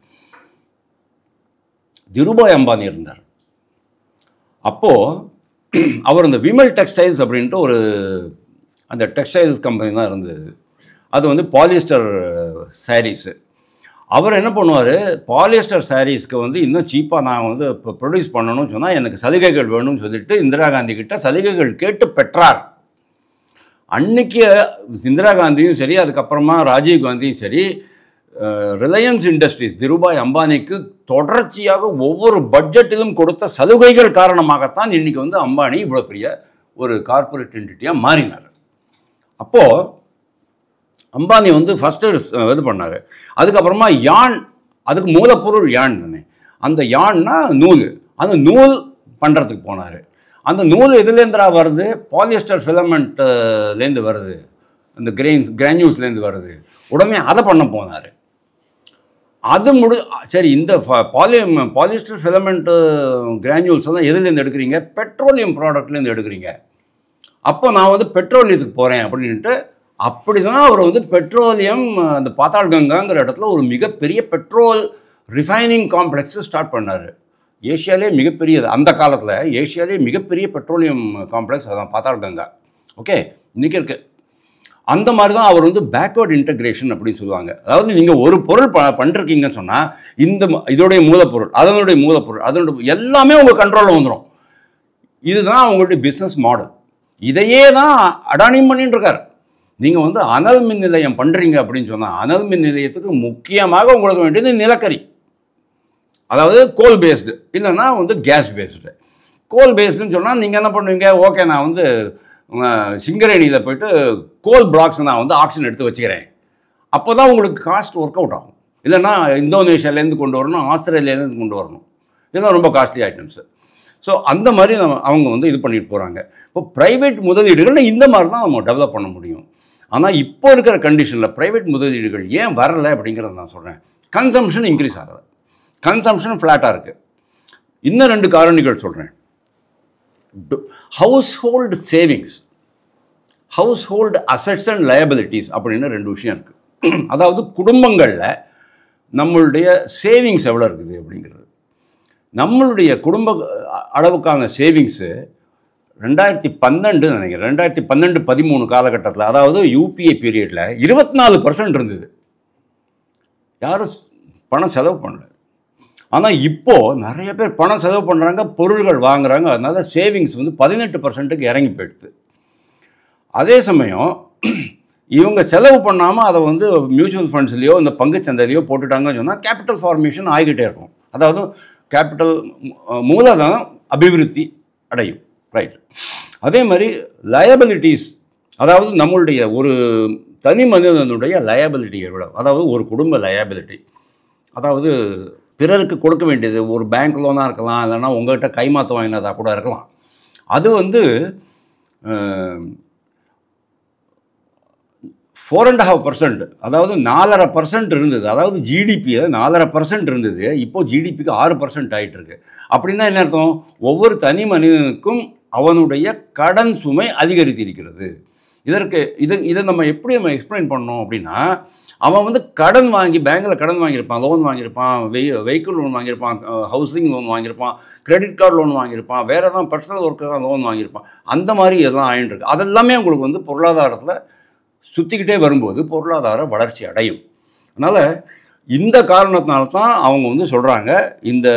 திருபாய் அம்பானி இருந்தார். அப்போது அவர் இந்த விமல் டெக்ஸ்டைல்ஸ் அப்படின்ட்டு ஒரு அந்த டெக்ஸ்டைல்ஸ் கம்பெனி தான் இருந்தது. அது வந்து பாலிஸ்டர் சாரீஸு. அவர் என்ன பண்ணுவார், பாலிஸ்டர் சாரீஸ்க்கு வந்து இன்னும் சீப்பாக நான் வந்து இப்போ ப்ரொடியூஸ் பண்ணணும்னு சொன்னால் எனக்கு சலுகைகள் வேணும்னு சொல்லிட்டு இந்திரா காந்தி கிட்ட சலுகைகள் கேட்டு பெற்றார். அன்னைக்கு இந்திரா காந்தியும் சரி, அதுக்கப்புறமா ராஜீவ் காந்தியும் சரி, ரிலையன்ஸ் இண்டஸ்ட்ரீஸ் திருபாய் அம்பானிக்கு தொடர்ச்சியாக ஒவ்வொரு பட்ஜெட்டிலும் கொடுத்த சலுகைகள் காரணமாகத்தான் இன்றைக்கி வந்து அம்பானி இவ்வளோ பெரிய ஒரு கார்ப்பரேட் என்டிட்டியாக மாறினார். அப்போது அம்பானி வந்து ஃபஸ்ட்டு இது பண்ணார். அதுக்கப்புறமா யான், அதுக்கு மூலப்பொருள் யான் தானே, அந்த யான்னா நூல், அந்த நூல் பண்ணுறதுக்கு போனார். அந்த நூல் எதுலேருந்துடா வருது, பாலிஸ்டர் ஃபிலமெண்ட்லேருந்து வருது, அந்த கிரானியூல்ஸ்லேருந்து வருது. உடனே அதை பண்ண போனார். அது சரி, இந்த பாலிஸ்டர் ஃபிலமெண்ட்டு கிரானியூல்ஸ் எல்லாம் எதுலேருந்து எடுக்கிறீங்க, பெட்ரோலியம் ப்ராடக்ட்லேருந்து எடுக்கிறீங்க. அப்போ நான் வந்து பெட்ரோலியத்துக்கு போகிறேன் அப்படின்ட்டு, அப்படி தான் அவர் வந்து பெட்ரோலியம், அந்த பாத்தாள் கங்காங்கிற இடத்துல ஒரு மிகப்பெரிய பெட்ரோல் ரிஃபைனிங் காம்ப்ளெக்ஸு ஸ்டார்ட் பண்ணார். ஏஷியாலே மிகப்பெரியது, அந்த காலத்தில் ஏஷியாலே மிகப்பெரிய பெட்ரோலியம் காம்ப்ளெக்ஸ் அதான் பாத்தாள் கங்கா. ஓகே, இன்றைக்கி இருக்குது. அந்த மாதிரி தான் அவர் வந்து பேக்வேர்ட் இன்டகிரேஷன் அப்படின்னு சொல்லுவாங்க. அதாவது நீங்கள் ஒரு பொருள் பண்ணிருக்கீங்கன்னு சொன்னால் இதோடைய மூலப்பொருள், அதனுடைய மூலப்பொருள், அதனுடைய எல்லாமே உங்கள் கண்ட்ரோலில் வந்துடும். இதுதான் அவங்களுடைய பிஸ்னஸ் மாடல். இதையே தான் அடானியும் பண்ணிட்டு இருக்கார். நீங்கள் வந்து அனல் மின் நிலையம் பண்ணுறீங்க அப்படின்னு சொன்னால், அனல் மின் நிலையத்துக்கு முக்கியமாக உங்களுக்கு வேண்டியது நிலக்கரி, அதாவது கோல் பேஸ்டு, இல்லைன்னா வந்து கேஸ் பேஸ்டு. கோல் பேஸ்டுன்னு சொன்னால் நீங்கள் என்ன பண்ணுவீங்க, ஓகே நான் வந்து சிங்கரேணியில் போய்ட்டு கோல் பிளாக்ஸ் நான் வந்து ஆக்ஷன் எடுத்து வச்சுக்கிறேன். அப்போ தான் உங்களுக்கு காஸ்ட் ஒர்க் அவுட் ஆகும். இல்லைன்னா இந்தோனேஷியாவிலேருந்து கொண்டு வரணும், ஆஸ்திரேலியாவிலேருந்து கொண்டு வரணும், இதெல்லாம் ரொம்ப காஸ்ட்லி ஐட்டம்ஸு. ஸோ அந்த மாதிரி அவங்க வந்து இது பண்ணிட்டு போகிறாங்க. இப்போ ப்ரைவேட் முதலீடுகள் இந்த மாதிரி தான் நம்ம டெவலப் பண்ண முடியும். ஆனால் இப்போ இருக்கிற கண்டிஷனில் ப்ரைவேட் முதலீடுகள் ஏன் வரலை அப்படிங்கிறத நான் சொல்கிறேன். கன்சம்ஷன் இன்க்ரீஸ் ஆகலை, கன்சம்ஷன் ஃப்ளாட்டாக இருக்குது. இன்னும் 2 காரணிகள் சொல்கிறேன். Household savings, household assets and liabilities அப்படின்னு 2 விஷயம் இருக்குது. அதாவது குடும்பங்களில் நம்மளுடைய சேவிங்ஸ் எவ்வளோ இருக்குது அப்படிங்கிறது. நம்மளுடைய குடும்ப அளவுக்கான சேவிங்ஸு 2012 நினைக்கிறேன், 2012-13 காலகட்டத்தில், அதாவது யூபிஏ பீரியடில் 24% இருந்தது. யாரும் பணம் செலவு பண்ணல. ஆனால் இப்போது நிறைய பேர் பணம் செலவு பண்ணுறாங்க, பொருள்கள் வாங்குகிறாங்க. அதனால் சேவிங்ஸ் வந்து 18%க்கு இறங்கி போயிடுது. அதே சமயம் இவங்க செலவு பண்ணாமல் அதை வந்து மியூச்சுவல் ஃபண்ட்ஸ்லேயோ இந்த பங்குச்சந்தையிலையோ போட்டுட்டாங்கன்னு சொன்னால் கேபிட்டல் ஃபார்மேஷன் ஆகிக்கிட்டே இருக்கும். அதாவது கேபிட்டல் மூலதனம் அபிவிருத்தி அடையும். ரைட். அதே மாதிரி லயபிலிட்டிஸ், அதாவது நம்மளுடைய ஒரு தனி மனிதனுடைய லயபிலிட்டி எவ்வளோ, அதாவது ஒரு குடும்ப லயபிலிட்டி, அதாவது பிறருக்கு கொடுக்க வேண்டியது, ஒரு பேங்க் லோனாக இருக்கலாம், இல்லைன்னா உங்கள்கிட்ட கைமாற்ற வாங்கினதாக கூட இருக்கலாம். அது வந்து 4.5%, அதாவது 4.5% இருந்தது. அதாவது ஜிடிபியில் 4.5% இருந்தது. இப்போது ஜிடிபிக்கு 6% ஆகிட்டுருக்கு. அப்படின்னா என்ன அர்த்தம்? ஒவ்வொரு தனி மனிதனுக்கும் அவனுடைய கடன் சுமை அதிகரித்திருக்கிறது. இதை நம்ம எப்படி எக்ஸ்பிளைன் பண்ணோம் அப்படின்னா, அவன் வந்து கடன் வாங்கி பேங்கில் கடன் வாங்கியிருப்பான், லோன் வாங்கியிருப்பான், வெஹிக்கிள் லோன் வாங்கியிருப்பான், ஹவுசிங் லோன் வாங்கியிருப்பான், கிரெடிட் கார்டு லோன் வாங்கியிருப்பான், வேறு எதாவது பர்சனல் ஒர்க்காக லோன் வாங்கியிருப்பான். அந்த மாதிரி இதெல்லாம் ஆகிட்டுருக்கு. அதெல்லாமே உங்களுக்கு வந்து பொருளாதாரத்தில் சுற்றிக்கிட்டே வரும்போது பொருளாதார வளர்ச்சி அடையும். அதனால் இந்த காரணத்தினால்தான் அவங்க வந்து சொல்கிறாங்க, இந்த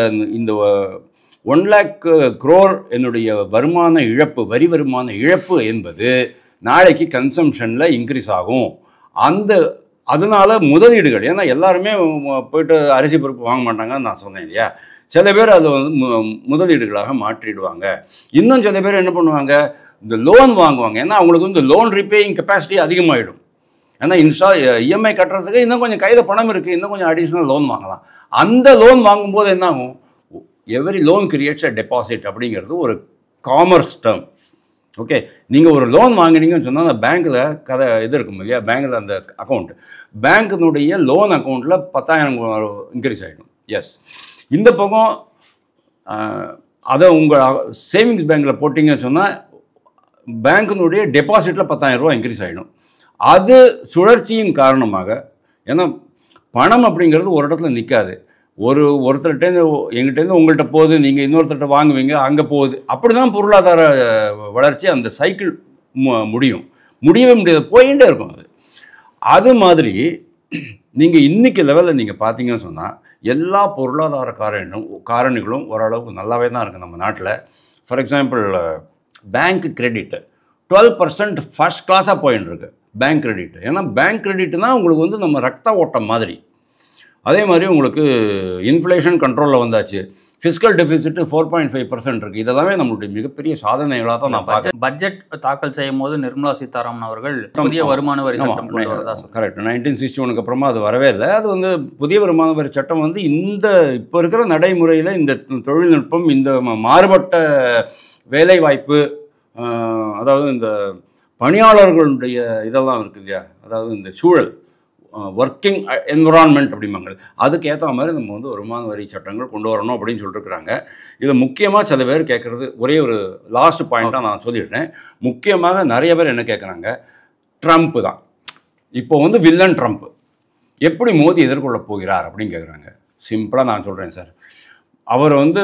1 lakh crore என்னுடைய வருமான இழப்பு, வரி வருமான இழப்பு என்பது நாளைக்கு கன்சம்ஷனில் இன்க்ரீஸ் ஆகும். அதனால் முதலீடுகள், ஏன்னா எல்லாருமே போய்ட்டு அரிசி பருப்பு வாங்க மாட்டாங்கன்னு நான் சொன்னேன் இல்லையா, சில பேர் அதை வந்து முதலீடுகளாக மாற்றிடுவாங்க. இன்னும் சில பேர் என்ன பண்ணுவாங்க, இந்த லோன் வாங்குவாங்க. ஏன்னா அவங்களுக்கு வந்து லோன் ரிப்பேயிங் கெப்பாசிட்டி அதிகமாகிடும். ஏன்னா இஎம்ஐ கட்டுறதுக்கு இன்னும் கொஞ்சம் கையில் பணம் இருக்குது, இன்னும் கொஞ்சம் அடிஷ்னல் லோன் வாங்கலாம். அந்த லோன் வாங்கும்போது என்ன ஆகும், எவரி லோன் கிரியேட்ஸ் அ டெபாசிட் அப்படிங்கிறது ஒரு காமர்ஸ் டேர்ம். ஓகே, நீங்கள் ஒரு லோன் வாங்கினீங்கன்னு சொன்னால் அந்த பேங்க்கில் இது இருக்கும் இல்லையா, பேங்க்கில் அந்த அக்கௌண்ட், பேங்க்கினுடைய லோன் அக்கௌண்ட்டில் 10,000 இன்க்ரீஸ் ஆகிடும். எஸ், இந்த பக்கம் அதை உங்கள் சேவிங்ஸ் பேங்க்கில் போட்டிங்கன்னு சொன்னால் பேங்க்கினுடைய டெபாசிட்டில் 10,000 ரூபா இன்க்ரீஸ் ஆகிடும். அது சுழற்சியின் காரணமாக, ஏன்னா பணம் அப்படிங்கிறது ஒரு இடத்துல நிற்காது. ஒருத்தர்கிட்டேருந்து எங்கிட்டேருந்து உங்கள்கிட்ட போகுது, நீங்கள் இன்னொருத்தர்கிட்ட வாங்குவீங்க, அங்கே போகுது. அப்படி தான் பொருளாதார வளர்ச்சி, அந்த சைக்கிள் முடியவே முடியாது, போயிட்டே இருக்கும். அது மாதிரி நீங்கள் இன்றைக்கி லெவலில் நீங்கள் பார்த்தீங்கன்னு சொன்னால் எல்லா பொருளாதார காரணிகளும் ஓரளவுக்கு நல்லாவே தான் இருக்குது நம்ம நாட்டில். For example, bank credit 12% first கிளாஸாக போயின்னு இருக்கு பேங்க் கிரெடிட்டு. ஏன்னா பேங்க் கிரெடிட்டுனா உங்களுக்கு வந்து நம்ம ரத்த ஓட்டம் மாதிரி. அதே மாதிரி உங்களுக்கு இன்ஃப்ளேஷன் கண்ட்ரோலில் வந்தாச்சு. ஃபிஸ்கல் டெபிசிட்டு 4.5% இருக்குது. இதெல்லாமே நம்மளுடைய மிகப்பெரிய சாதனைகளாக தான் நான் பார்க்குறேன். பட்ஜெட் தாக்கல் செய்யும் போது நிர்மலா சீதாராமன் அவர்கள் புதிய வருமான வரி சட்டம் கரெக்ட் 1961 அப்புறமா அது வரவே இல்லை. அது வந்து புதிய வருமான வரி சட்டம் வந்து இப்போ இருக்கிற நடைமுறையில் இந்த தொழில்நுட்பம், இந்த மாறுபட்ட வேலைவாய்ப்பு, அதாவது இந்த பணியாளர்களுடைய இதெல்லாம் இருக்குது இல்லையா, அதாவது இந்த சூழல், ஒர்க்கிங் என்விரான்மெண்ட் அப்படிம்பாங்க, அதுக்கு ஏற்ற மாதிரி நம்ம வந்து வருமான வரி சட்டங்கள் கொண்டு வரணும் அப்படின்னு சொல்லிட்டுருக்குறாங்க. இதில் முக்கியமாக சில பேர் கேட்குறது, ஒரே ஒரு லாஸ்ட் பாயிண்ட்டாக நான் சொல்லிடுறேன். முக்கியமாக நிறைய பேர் என்ன கேட்குறாங்க, ட்ரம்ப்பு தான் இப்போ வந்து வில்லன். ட்ரம்ப் எப்படி மோடி எதிர்கொள்ள போகிறார் அப்படின்னு கேட்குறாங்க. சிம்பிளாக நான் சொல்கிறேன் சார், அவர் வந்து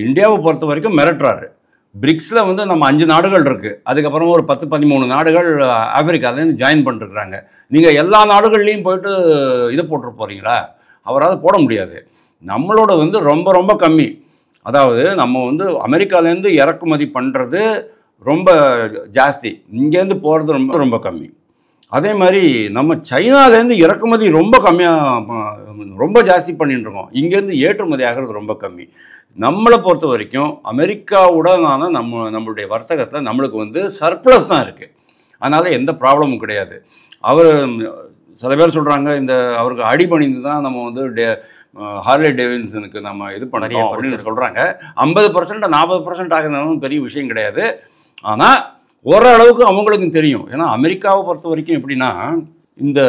இந்தியாவை பொறுத்த வரைக்கும் மிரட்டுறாரு. பிரிக்ஸில் வந்து நம்ம 5 நாடுகள் இருக்குது, அதுக்கப்புறமா ஒரு 10-13 நாடுகள் ஆப்பிரிக்காலேருந்து ஜாயின் பண்ணிருக்கிறாங்க. நீங்கள் எல்லா நாடுகள்லேயும் போயிட்டு இதை போட்டு போகிறீங்களா? அவரால் போட முடியாது. நம்மளோட வந்து ரொம்ப ரொம்ப கம்மி. அதாவது நம்ம வந்து அமெரிக்காலேருந்து இறக்குமதி பண்ணுறது ரொம்ப ஜாஸ்தி, இங்கேருந்து போகிறது ரொம்ப ரொம்ப கம்மி. அதே மாதிரி நம்ம சைனாலேருந்து இறக்குமதி ரொம்ப கம்மியாக, ரொம்ப ஜாஸ்தி பண்ணிட்டுருக்கோம். இங்கேருந்து ஏற்றுமதி ஆகிறது ரொம்ப கம்மி. நம்மளை பொறுத்த வரைக்கும் அமெரிக்காவுடனான நம்மளுடைய வர்த்தகத்தில் நம்மளுக்கு வந்து சர்ப்ளஸ் தான் இருக்குது. அதனால் எந்த ப்ராப்ளமும் கிடையாது. சில பேர் சொல்கிறாங்க, அவருக்கு அடிபணிந்து தான் நம்ம வந்து ஹார்லே டேவிட்சனுக்கு நம்ம இது பண்ணுறோம் அப்படின்னு சொல்கிறாங்க. 50% 40% ஆகுதுனாலும் பெரிய விஷயம் கிடையாது. ஆனால் ஓரளவுக்கு அவங்களுக்கும் தெரியும். ஏன்னா அமெரிக்காவை பொறுத்த வரைக்கும் எப்படின்னா, இந்த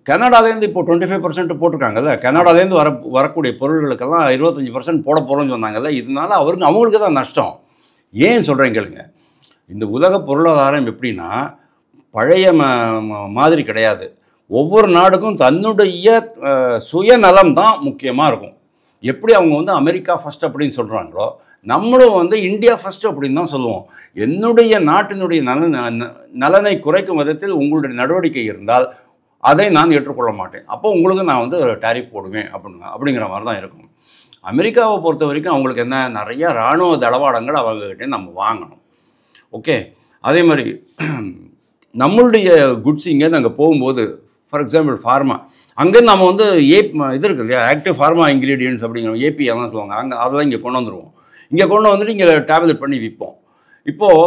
கனடாலேருந்து இப்போ 25% போட்டிருக்காங்கல்ல, கனடாலேருந்து வரக்கூடிய பொருள்களுக்கெல்லாம் 25% போட போகிறோம்னு சொன்னாங்கல்ல. இதனால அவங்களுக்கு தான் நஷ்டம். ஏன் சொல்கிறேன் கேளுங்க. இந்த உலக பொருளாதாரம் எப்படின்னா பழைய மாதிரி கிடையாது. ஒவ்வொரு நாடுக்கும் தன்னுடைய சுயநலம் தான் முக்கியமாக இருக்கும். எப்படி அவங்க வந்து அமெரிக்கா ஃபஸ்ட் அப்படின்னு சொல்கிறாங்களோ, நம்மளும் வந்து இந்தியா ஃபஸ்ட்டு அப்படின்னு தான் சொல்லுவோம். என்னுடைய நாட்டினுடைய நலனை குறைக்கும் விதத்தில் உங்களுடைய நடவடிக்கை இருந்தால் அதை நான் ஏற்றுக்கொள்ள மாட்டேன். அப்போ உங்களுக்கு நான் வந்து டேரிஃப் போடுவேன் அப்படிங்கிற மாதிரி தான் இருக்கும். அமெரிக்காவை பொறுத்த வரைக்கும் அவங்களுக்கு என்ன, நிறையா இராணுவ தளவாடங்கள் அவங்ககிட்டே நம்ம வாங்கணும். ஓகே, அதே மாதிரி நம்மளுடைய குட்ஸ் இங்கேருந்து அங்கே போகும்போது, ஃபார் எக்ஸாம்பிள் ஃபார்மா, அங்கேருந்து நம்ம வந்து இது இருக்குது இல்லையா, ஆக்டிவ் ஃபார்மா இன்க்ரீடியன்ட்ஸ் அப்படிங்கிற ஏபி அதான் சொல்லுவாங்க, அங்கே அதெல்லாம் இங்கே கொண்டு வந்துடுவோம். இங்கே கொண்டு வந்துட்டு இங்கே டேப்லெட் பண்ணி விற்போம். இப்போது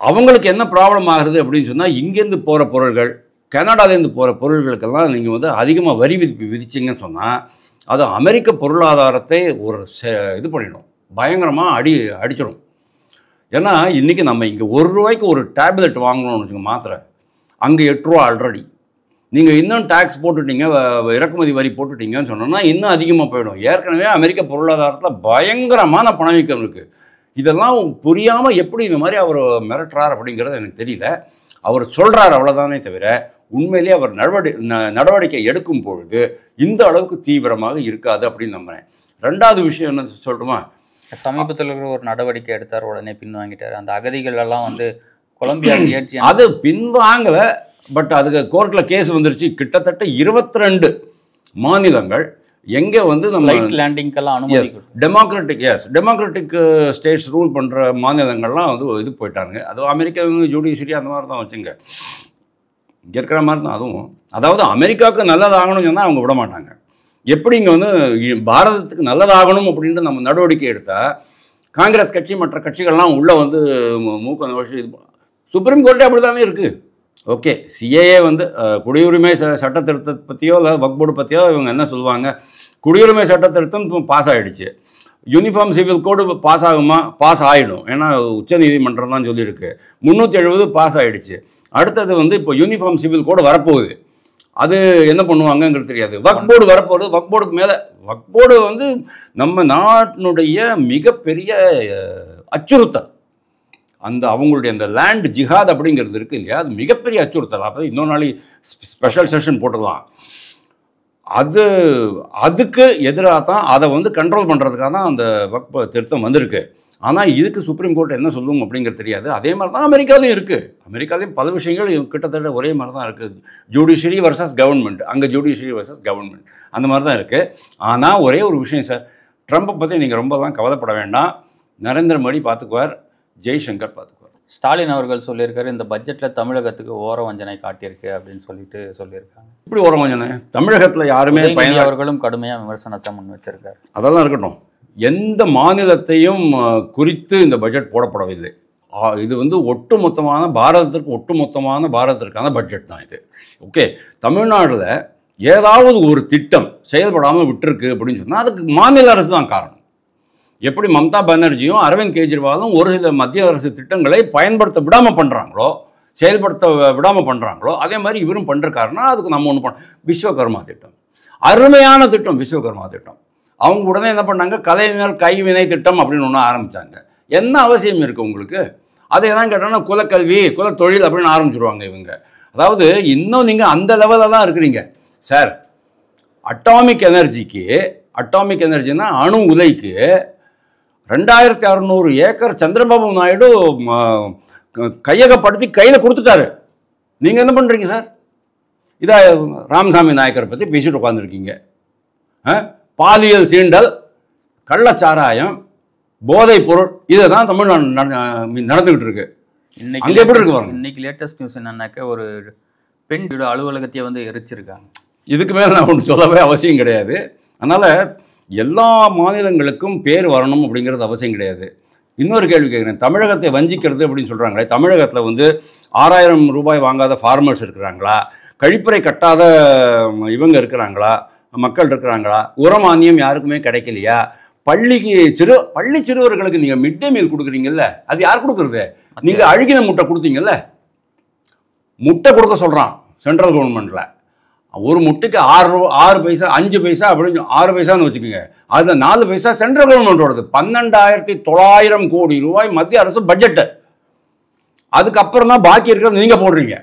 அவங்களுக்கு என்ன ப்ராப்ளம் ஆகுது அப்படின்னு சொன்னால், இங்கேருந்து போகிற பொருள்கள், கனடாலேருந்து போகிற பொருள்களுக்கெல்லாம் நீங்கள் வந்து அதிகமாக வரி விதிச்சிங்கன்னு சொன்னால், அது அமெரிக்க பொருளாதாரத்தை ஒரு இது பண்ணிடும், பயங்கரமாக அடிச்சிடும். ஏன்னா இன்றைக்கி நம்ம இங்கே ₹1 ஒரு டேப்லெட் வாங்கணும்னு வச்சுக்கோங்க, மாத்திரை, அங்கே ₹8 ஆல்ரெடி. நீங்கள் இன்னும் டேக்ஸ் போட்டுட்டீங்க, இறக்குமதி வரி போட்டுட்டீங்கன்னு சொன்னோன்னா இன்னும் அதிகமாக போயிடும். ஏற்கனவே அமெரிக்க பொருளாதாரத்தில் பயங்கரமான பணவீக்கம் இருக்குது. இதெல்லாம் புரியாமல் எப்படி இந்த மாதிரி அவர் மிரட்டுறார் அப்படிங்கிறது எனக்கு தெரியல. அவர் சொல்கிறார் அவ்வளோதானே தவிர, உண்மையிலேயே அவர் நடவடிக்கை எடுக்கும் பொழுது இந்த அளவுக்கு தீவிரமாக இருக்காது அப்படின்னு நம்புகிறேன். ரெண்டாவது விஷயம் என்ன சொல்லட்டுமா, சமீபத்தில் இருக்கிற ஒரு நடவடிக்கை எடுத்தார், உடனே பின்வாங்கிட்டார். அந்த அகதிகள் எல்லாம் வந்து கொலம்பியா ஏற்றி அது பின்வாங்கலை, பட் அதுக்கு கோர்ட்டில் கேஸ் வந்துருச்சு. கிட்டத்தட்ட 22 மாநிலங்கள் எங்கே வந்து நம்ம ஃப்ளைட் லேண்டிங்கெல்லாம் அனுமதி, டெமோக்ராட்டிக் ஸ்டேட்ஸ் ரூல் பண்ணுற மாநிலங்கள்லாம் வந்து இது போயிட்டாங்க. அது அமெரிக்கா ஜுடிஷியரி அந்த மாதிரி தான் வச்சுங்க, இங்கே இருக்கிற மாதிரி தான் அதுவும். அதாவது அமெரிக்காவுக்கு நல்லதாகணும்னு சொன்னால் அவங்க விட மாட்டாங்க. எப்படி இங்கே வந்து பாரதத்துக்கு நல்லதாகணும் அப்படின்ட்டு நம்ம நடவடிக்கை எடுத்தால், காங்கிரஸ் கட்சி மற்ற கட்சிகள்லாம் உள்ளே வந்து மூக்க வருஷம் இது, சுப்ரீம் கோர்ட்டே அப்படி தானே இருக்குது. ஓகே, சிஏஏ வந்து குடியுரிமை சட்ட திருத்தத்தை பற்றியோ இல்லை வக்ஃப் போர்டு பற்றியோ இவங்க என்ன சொல்லுவாங்க, குடியுரிமை சட்ட திருத்தம் பாஸ் ஆகிடுச்சு. யூனிஃபார்ம் சிவில் கோடு பாஸ் ஆகுமா, பாஸ் ஆகிடும், ஏன்னா உச்சநீதிமன்றம் தான் சொல்லியிருக்கு. 370 பாஸ் ஆகிடுச்சு. அடுத்தது வந்து இப்போ யூனிஃபார்ம் சிவில் கோடு வரப்போகுது, அது என்ன பண்ணுவாங்கங்கிறது தெரியாது. வக்ஃப் போர்டு வரப்போகுது, வக்ஃப் போர்டுக்கு மேலே வக்ஃப் போர்டு வந்து நம்ம நாட்டினுடைய மிகப்பெரிய அச்சுறுத்தல். அந்த அவங்களுடைய அந்த லேண்ட் ஜிஹாத் அப்படிங்கிறது இருக்குது இல்லையா, அது மிகப்பெரிய அச்சுறுத்தல். அப்போ இன்னொரு நாளைக்கு ஸ்பெஷல் செஷன் போட்டுடலாம். அதுக்கு எதிராக தான் அதை வந்து கண்ட்ரோல் பண்ணுறதுக்காக தான் அந்த வக்ஃப் திருத்தம் வந்திருக்கு. ஆனால் இதுக்கு சுப்ரீம் கோர்ட் என்ன சொல்லும் அப்படிங்கிறது தெரியாது. அதே மாதிரி தான் அமெரிக்காலையும் இருக்குது. அமெரிக்காலையும் பல விஷயங்கள் கிட்டத்தட்ட ஒரே மாதிரி தான் இருக்குது. ஜுடிஷியரி வர்சஸ் கவர்மெண்ட், அங்கே ஜுடிஷியரி வர்சஸ் கவர்மெண்ட் அந்த மாதிரி தான் இருக்குது. ஆனால் ஒரே ஒரு விஷயம் சார், ட்ரம்ப்பை பற்றி நீங்கள் ரொம்பலாம் கவலைப்பட வேண்டாம். நரேந்திர மோடி பார்த்துக்குவார், ஜெய்சங்கர் பார்த்துக்குவார். ஸ்டாலின் அவர்கள் சொல்லியிருக்காரு, இந்த பட்ஜெட்டில் தமிழகத்துக்கு ஓர வஞ்சனை காட்டியிருக்கு அப்படின்னு சொல்லியிருக்காங்க. இப்படி ஓர வஞ்சனை தமிழகத்தில் யாருமே அவர்களும் கடுமையாக விமர்சனத்தை முன் வச்சிருக்காரு. அதெல்லாம் இருக்கட்டும், எந்த மாநிலத்தையும் குறித்து இந்த பட்ஜெட் போடப்படவில்லை. இது வந்து ஒட்டுமொத்தமான பாரதத்திற்கான பட்ஜெட் தான் இது. ஓகே, தமிழ்நாட்டில் ஏதாவது ஒரு திட்டம் செயல்படாமல் விட்டுருக்கு அப்படின்னு சொன்னால் அதுக்கு மாநில அரசு தான் காரணம். எப்படி மம்தா பானர்ஜியும் அரவிந்த் கெஜ்ரிவாலும் ஒரு சில மத்திய அரசு திட்டங்களை பயன்படுத்த விடாமல் பண்ணுறாங்களோ, செயல்படுத்த விடாமல் பண்ணுறாங்களோ, அதே மாதிரி இவரும் பண்ணுறக்காருன்னா அதுக்கு நம்ம ஒன்று விஸ்வகர்மா திட்டம், அருமையான திட்டம் விஸ்வகர்மா திட்டம். அவங்க உடனே என்ன பண்ணாங்க, கலைஞர் கைவினை திட்டம் அப்படின்னு ஒன்று ஆரம்பித்தாங்க. என்ன அவசியம் இருக்குது உங்களுக்கு? அதை எல்லாம் கேட்டோன்னா குலக்கல்வி, குலத்தொழில் அப்படின்னு ஆரம்பிச்சுடுவாங்க இவங்க. அதாவது இன்னும் நீங்கள் அந்த லெவலில் தான் இருக்கிறீங்க சார். அட்டாமிக் எனர்ஜினா அணு உலைக்கு 2600 ஏக்கர் சந்திரபாபு நாயுடு கையகப்படுத்தி கையில் கொடுத்துட்டாரு. நீங்கள் என்ன பண்ணுறீங்க சார்? இதை ராமசாமி நாயக்கரை பற்றி பேசிட்டு உட்காந்துருக்கீங்க. பாலியல் சீண்டல், கள்ளச்சாராயம், போதைப் பொருள், இதை தான் தமிழ்நாடு நடந்துக்கிட்டு இருக்கு. இன்னைக்கு எப்படி இருக்கு? இன்னைக்கு லேட்டஸ்ட் நியூஸ் என்னன்னாக்க, ஒரு பெண் அலுவலகத்தையே வந்து எரிச்சிருக்காங்க. இதுக்கு மேலே நான் ஒன்று சொல்லவே அவசியம் கிடையாது. அதனால் எல்லா மாநிலங்களுக்கும் பேர் வரணும் அப்படிங்கிறது அவசியம் கிடையாது. இன்னொரு கேள்வி கேட்குறேன், தமிழகத்தை வஞ்சிக்கிறது அப்படின்னு சொல்கிறாங்களே, தமிழகத்தில் வந்து 6000 ரூபாய் வாங்காத ஃபார்மர்ஸ் இருக்கிறாங்களா, கழிப்பறை கட்டாத இவங்க இருக்கிறாங்களா, மக்கள் இருக்கிறாங்களா, உரமானியம் யாருக்குமே கிடைக்கலையா, பள்ளி சிறுவர்களுக்கு நீங்கள் மிட் டே மீல் கொடுக்குறீங்கல்ல, அது யார் கொடுக்குறது? நீங்கள் அழுகின முட்டை கொடுத்தீங்கல்ல, முட்டை கொடுக்க சொல்கிறான் சென்ட்ரல் கவர்மெண்ட்டில். ஒரு முட்டைக்கு 6 பைசா 5 பைசா அப்படின்னு 6 பைசான்னு வச்சுக்கோங்க. அதில் 4 பைசா சென்ட்ரல் கவர்மெண்ட்டோடது. 12,900 கோடி ரூபாய் மத்திய அரசு பட்ஜெட்டு. அதுக்கப்புறம் தான் பாக்கி இருக்கிறது நீங்கள் போடுறீங்க.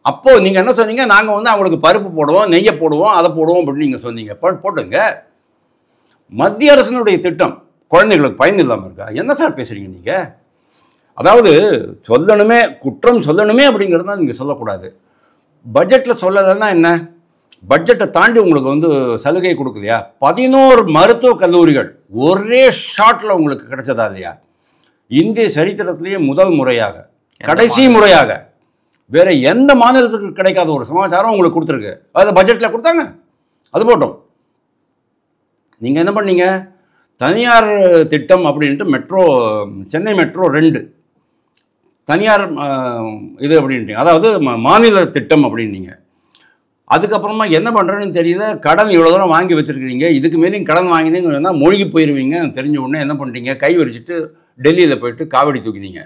அப்போது நீங்கள் என்ன சொன்னீங்க, நாங்கள் வந்து அவங்களுக்கு பருப்பு போடுவோம், நெய்யை போடுவோம், அதை போடுவோம் அப்படின்னு நீங்கள் சொன்னீங்க. போட்டுங்க. மத்திய அரசினுடைய திட்டம் குழந்தைகளுக்கு பயன் இல்லாமல் இருக்கா? என்ன சார் பேசுகிறீங்க நீங்கள்? அதாவது சொல்லணுமே, குற்றம் சொல்லணுமே அப்படிங்கிறத நீங்கள் சொல்லக்கூடாது. பட்ஜெட்டில் சொல்லலைன்னா என்ன? பட்ஜெட்டை தாண்டி உங்களுக்கு வந்து சலுகை கொடுக்கலையா? 11 மருத்துவக் கல்லூரிகள் ஒரே ஷாட்டில் உங்களுக்கு கிடைச்சதா இல்லையா? இந்திய சரித்திரத்திலேயே முதல் முறையாக, கடைசி முறையாக வேறு எந்த மாநிலத்துக்கு கிடைக்காத ஒரு சமாச்சாரம் உங்களுக்கு கொடுத்துருக்கு. அது பட்ஜெட்டில் கொடுத்தாங்க. அது போட்டோம். நீங்கள் என்ன பண்ணீங்க? தனியார் திட்டம் அப்படின்ட்டு மெட்ரோ, சென்னை மெட்ரோ 2 தனியார் இது அப்படின்ட்டீங்க, அதாவது மாநில திட்டம் அப்படின்னீங்க. அதுக்கப்புறமா என்ன பண்ணுறேன்னு தெரியல, கடன் இவ்வளோ தூரம் வாங்கி வச்சுருக்கிறீங்க, இதுக்கு மேலேயும் கடன் வாங்கினீங்கன்னா மூழ்கி போயிடுவீங்க தெரிஞ்ச உடனே என்ன பண்ணிட்டீங்க, கை வரிச்சிட்டு டெல்லியில் போயிட்டு காவடி தூக்கினீங்க.